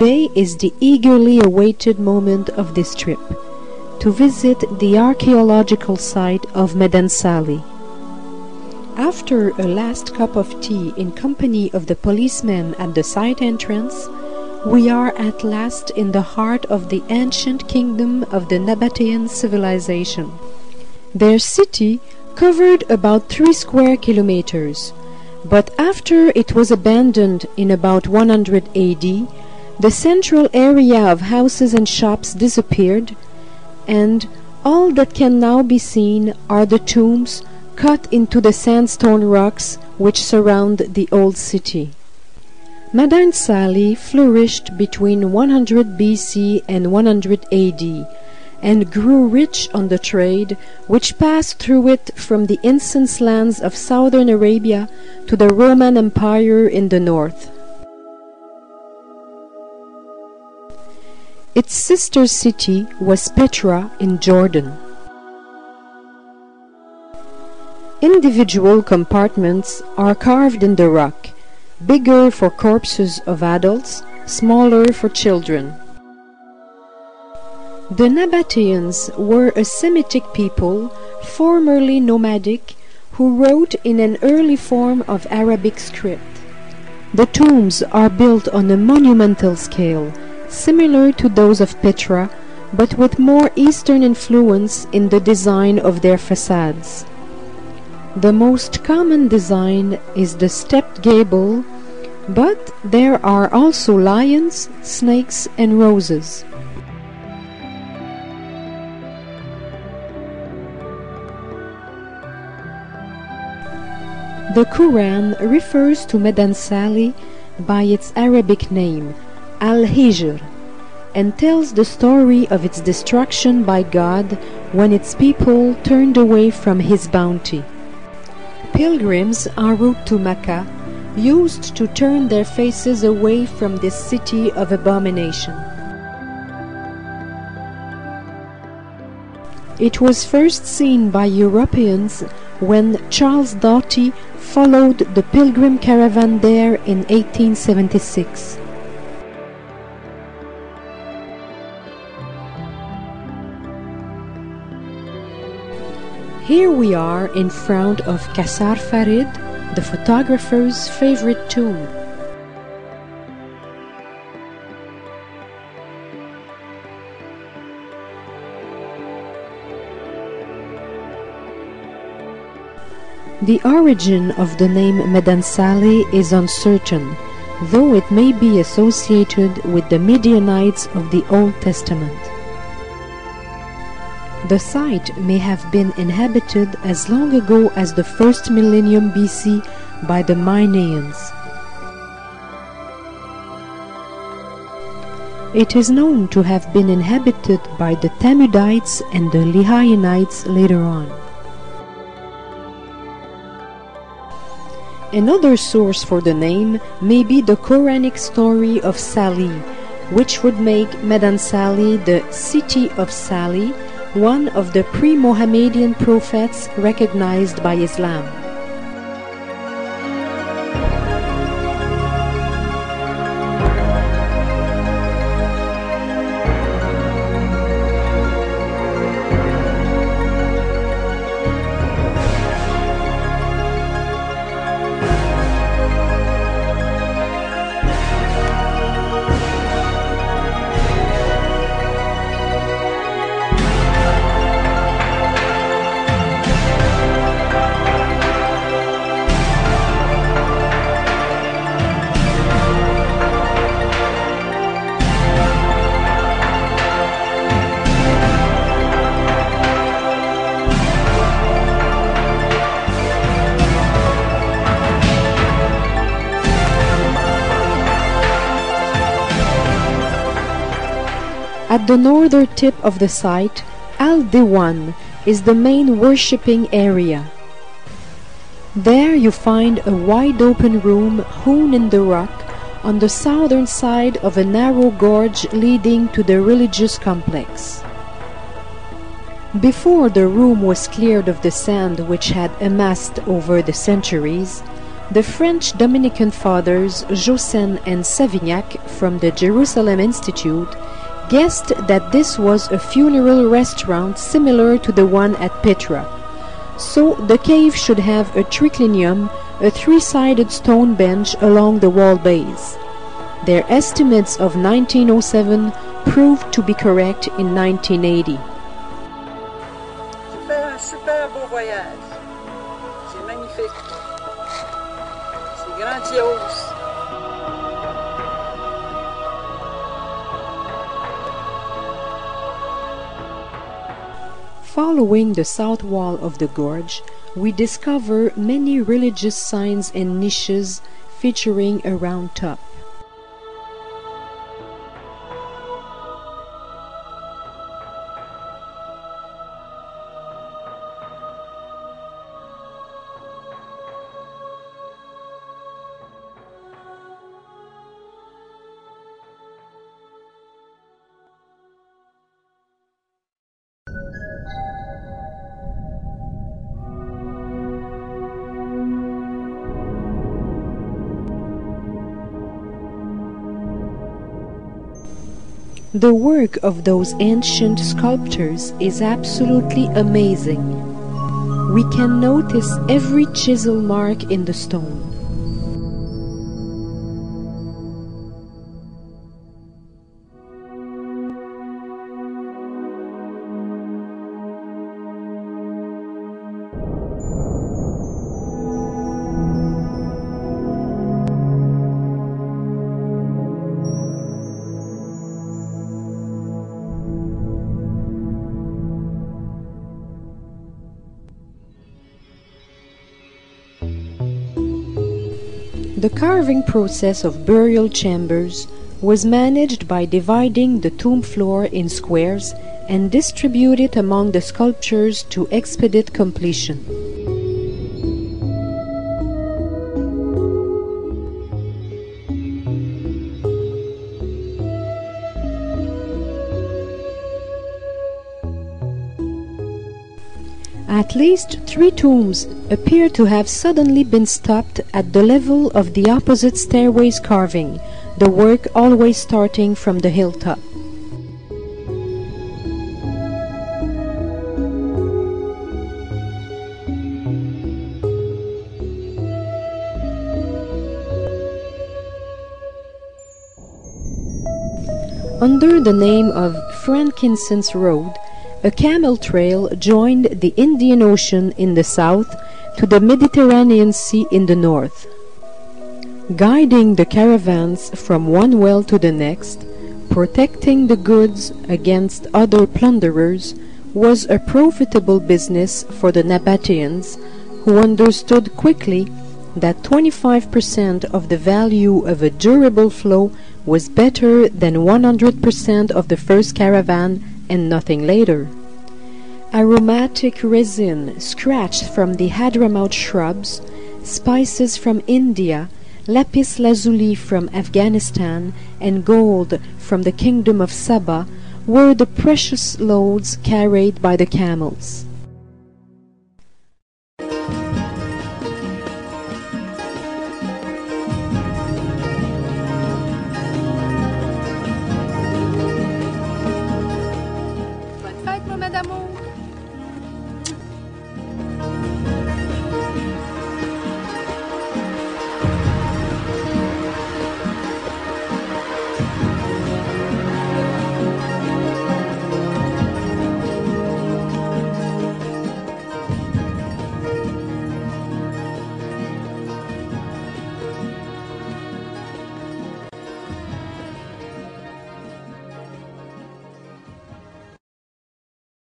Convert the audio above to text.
Today is the eagerly awaited moment of this trip, to visit the archaeological site of Madain Saleh. After a last cup of tea in company of the policemen at the site entrance, we are at last in the heart of the ancient kingdom of the Nabatean civilization. Their city covered about 3 square kilometers, but after it was abandoned in about 100 AD, the central area of houses and shops disappeared, and all that can now be seen are the tombs cut into the sandstone rocks which surround the old city. Madain Saleh flourished between 100 BC and 100 AD, and grew rich on the trade which passed through it from the incense lands of southern Arabia to the Roman Empire in the north. Its sister city was Petra in Jordan. Individual compartments are carved in the rock, bigger for corpses of adults, smaller for children. The Nabateans were a Semitic people, formerly nomadic, who wrote in an early form of Arabic script. The tombs are built on a monumental scale, similar to those of Petra, but with more Eastern influence in the design of their facades. The most common design is the stepped gable, but there are also lions, snakes, and roses. The Quran refers to Madain Saleh by its Arabic name, Al-Hijr, and tells the story of its destruction by God when its people turned away from His bounty. Pilgrims en route to Mecca used to turn their faces away from this city of abomination. It was first seen by Europeans when Charles Doughty followed the pilgrim caravan there in 1876. Here we are in front of Qasar Farid, the photographer's favorite tomb. The origin of the name Madain Saleh is uncertain, though it may be associated with the Midianites of the Old Testament. The site may have been inhabited as long ago as the first millennium BC by the Madains. It is known to have been inhabited by the Thamudites and the Lehianites later on. Another source for the name may be the Quranic story of Salih, which would make Madain Saleh the city of Salih, one of the pre-Mohammedan prophets recognized by Islam. At the northern tip of the site, Al-Diwan is the main worshipping area. There you find a wide open room hewn in the rock on the southern side of a narrow gorge leading to the religious complex. Before the room was cleared of the sand which had amassed over the centuries, The French Dominican fathers Josselin and Savignac from the Jerusalem Institute guessed that this was a funeral restaurant similar to the one at Petra. So the cave should have a triclinium, a three-sided stone bench along the wall base. Their estimates of 1907 proved to be correct in 1980. J'ai fait un super beau voyage. C'est magnifique. C'est grandiose. Following the south wall of the gorge, we discover many religious signs and niches featuring a round top. The work of those ancient sculptors is absolutely amazing. We can notice every chisel mark in the stone. The carving process of burial chambers was managed by dividing the tomb floor in squares and distribute it among the sculptures to expedite completion. At least 3 tombs appear to have suddenly been stopped at the level of the opposite stairways carving, the work always starting from the hilltop. Under the name of Frankincense Road, a camel trail joined the Indian Ocean in the south to the Mediterranean Sea in the north. Guiding the caravans from one well to the next, protecting the goods against other plunderers, was a profitable business for the Nabateans, who understood quickly that 25% of the value of a durable flow was better than 100% of the first caravan and nothing later. Aromatic resin scratched from the Hadramaut shrubs, spices from India, lapis lazuli from Afghanistan, and gold from the kingdom of Saba were the precious loads carried by the camels.